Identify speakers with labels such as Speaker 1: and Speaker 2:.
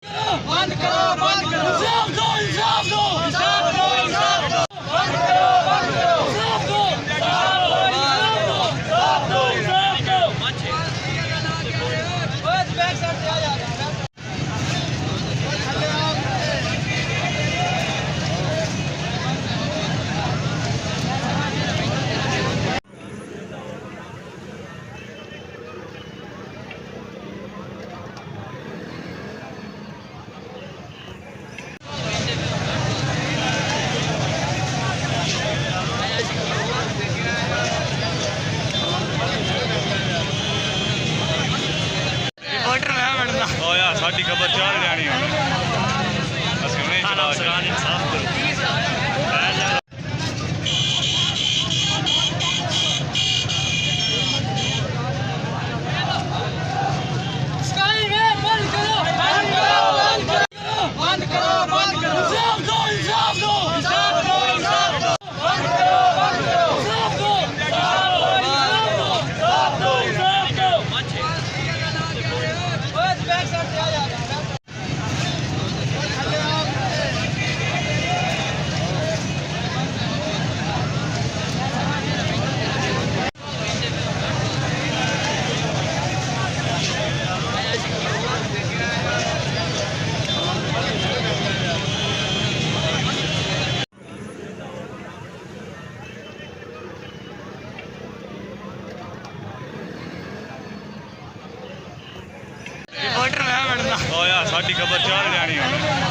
Speaker 1: बंद करो बंद करो इंसाफ दो इंसाफ दो इंसाफ दो इंसाफ दो बंद करो इंसाफ दो इंसाफ दो इंसाफ दो इंसाफ दो बस बैक साइड से आ जा
Speaker 2: साडी खबर चल जानी असि हुणे चला इंसाफ दो साडी खबर चल जानी